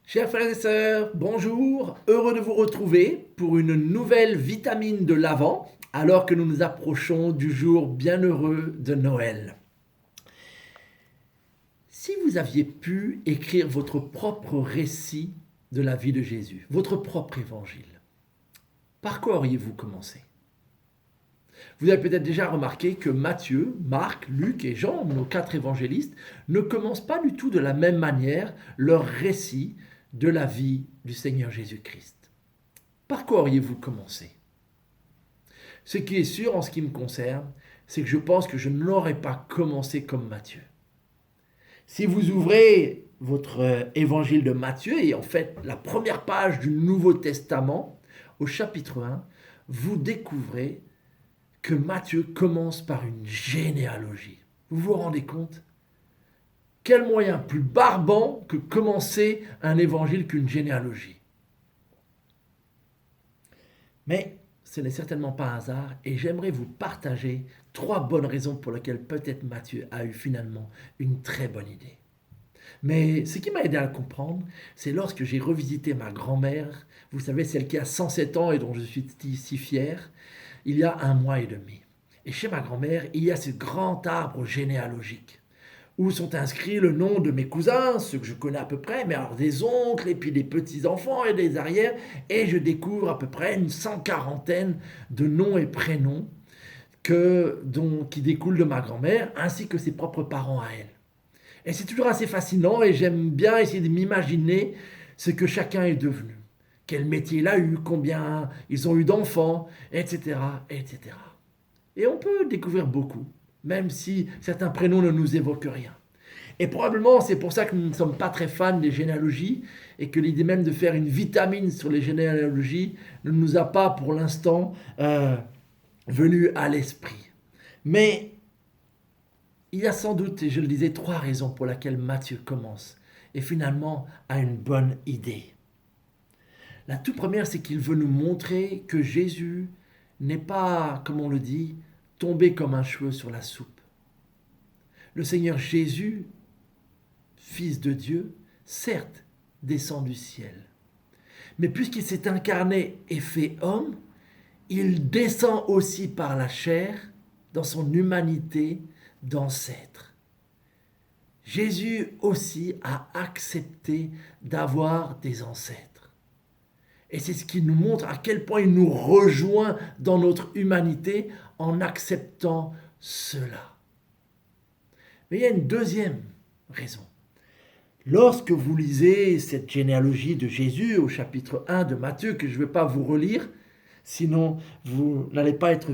Chers frères et sœurs, bonjour, heureux de vous retrouver pour une nouvelle vitamine de l'Avent, alors que nous nous approchons du jour bienheureux de Noël. Si vous aviez pu écrire votre propre récit de la vie de Jésus, votre propre évangile, par quoi auriez-vous commencé? Vous avez peut-être déjà remarqué que Matthieu, Marc, Luc et Jean, nos quatre évangélistes, ne commencent pas du tout de la même manière leur récit de la vie du Seigneur Jésus-Christ. Par quoi auriez-vous commencé? Ce qui est sûr en ce qui me concerne, c'est que je pense que je n'aurais pas commencé comme Matthieu. Si vous ouvrez votre évangile de Matthieu et en fait la première page du Nouveau Testament, au chapitre 1, vous découvrez que Matthieu commence par une généalogie. Vous vous rendez compte? Quel moyen plus barbant que commencer un évangile qu'une généalogie? Mais ce n'est certainement pas un hasard et j'aimerais vous partager 3 bonnes raisons pour lesquelles peut-être Matthieu a eu finalement une très bonne idée. Mais ce qui m'a aidé à le comprendre, c'est lorsque j'ai revisité ma grand-mère, vous savez, celle qui a 107 ans et dont je suis si fier, il y a 1 mois et demi. Et chez ma grand-mère, il y a ce grand arbre généalogique où sont inscrits le nom de mes cousins, ceux que je connais à peu près, mais alors des oncles, et puis des petits-enfants et des arrières, et je découvre à peu près une 140aine de noms et prénoms qui découlent de ma grand-mère, ainsi que ses propres parents à elle. Et c'est toujours assez fascinant, et j'aime bien essayer de m'imaginer ce que chacun est devenu, quel métier il a eu, combien ils ont eu d'enfants, etc., etc. Et on peut découvrir beaucoup, même si certains prénoms ne nous évoquent rien. Et probablement c'est pour ça que nous ne sommes pas très fans des généalogies et que l'idée même de faire une vitamine sur les généalogies ne nous a pas pour l'instant venu à l'esprit. Mais il y a sans doute, et je le disais, 3 raisons pour lesquelles Matthieu commence et finalement a une bonne idée. La toute première, c'est qu'il veut nous montrer que Jésus n'est pas, comme on le dit, tombé comme un cheveu sur la soupe. Le Seigneur Jésus, Fils de Dieu, certes, descend du ciel. Mais puisqu'il s'est incarné et fait homme, il descend aussi par la chair, dans son humanité d'ancêtre. Jésus aussi a accepté d'avoir des ancêtres. Et c'est ce qui nous montre à quel point il nous rejoint dans notre humanité en acceptant cela. Mais il y a une deuxième raison. Lorsque vous lisez cette généalogie de Jésus au chapitre 1 de Matthieu, que je ne vais pas vous relire, sinon vous n'allez pas être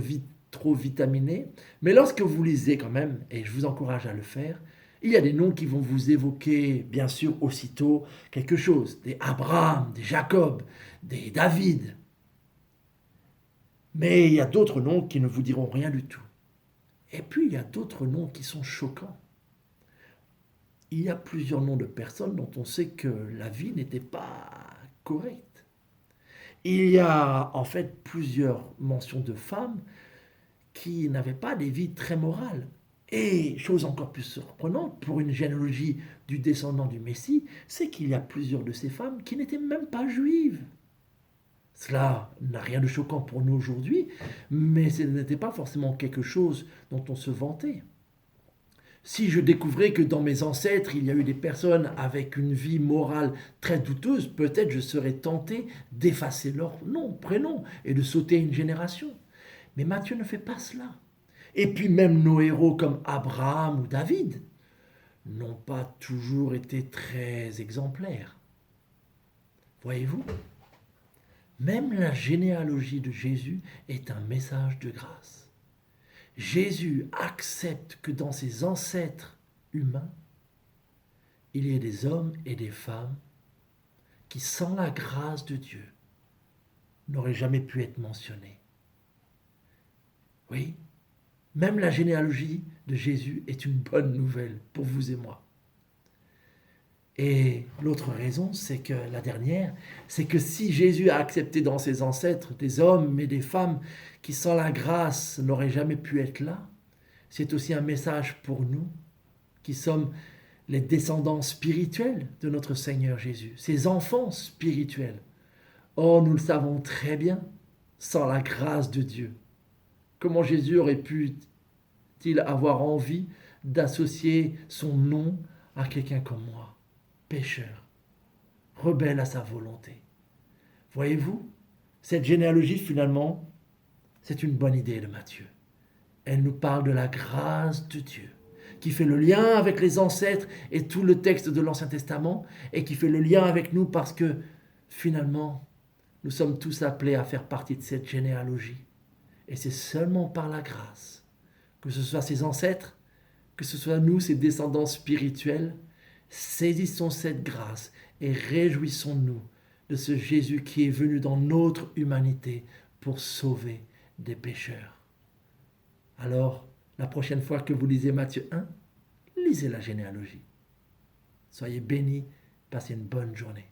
trop vitaminé, mais lorsque vous lisez quand même, et je vous encourage à le faire, il y a des noms qui vont vous évoquer, bien sûr, aussitôt quelque chose. Des Abraham, des Jacob, des David. Mais il y a d'autres noms qui ne vous diront rien du tout. Et puis il y a d'autres noms qui sont choquants. Il y a plusieurs noms de personnes dont on sait que la vie n'était pas correcte. Il y a en fait plusieurs mentions de femmes qui n'avaient pas des vies très morales. Et chose encore plus surprenante pour une généalogie du descendant du Messie, c'est qu'il y a plusieurs de ces femmes qui n'étaient même pas juives. Cela n'a rien de choquant pour nous aujourd'hui, mais ce n'était pas forcément quelque chose dont on se vantait. Si je découvrais que dans mes ancêtres, il y a eu des personnes avec une vie morale très douteuse, peut-être je serais tenté d'effacer leur nom, prénom, et de sauter une génération. Mais Matthieu ne fait pas cela. Et puis même nos héros comme Abraham ou David n'ont pas toujours été très exemplaires. Voyez-vous? Même la généalogie de Jésus est un message de grâce. Jésus accepte que dans ses ancêtres humains, il y ait des hommes et des femmes qui, sans la grâce de Dieu, n'auraient jamais pu être mentionnés. Oui, même la généalogie de Jésus est une bonne nouvelle pour vous et moi. Et l'autre raison, c'est que la dernière, c'est que si Jésus a accepté dans ses ancêtres des hommes et des femmes qui, sans la grâce, n'auraient jamais pu être là, c'est aussi un message pour nous qui sommes les descendants spirituels de notre Seigneur Jésus, ses enfants spirituels. Oh, nous le savons très bien, sans la grâce de Dieu. Comment Jésus aurait pu-t-il avoir envie d'associer son nom à quelqu'un comme moi, pécheur, rebelle à sa volonté? Voyez-vous, cette généalogie finalement, c'est une bonne idée de Matthieu. Elle nous parle de la grâce de Dieu, qui fait le lien avec les ancêtres et tout le texte de l'Ancien Testament, et qui fait le lien avec nous parce que finalement, nous sommes tous appelés à faire partie de cette généalogie. Et c'est seulement par la grâce, que ce soit ses ancêtres, que ce soit nous, ses descendants spirituels, saisissons cette grâce et réjouissons-nous de ce Jésus qui est venu dans notre humanité pour sauver des pécheurs. Alors, la prochaine fois que vous lisez Matthieu 1, lisez la généalogie. Soyez bénis, passez une bonne journée.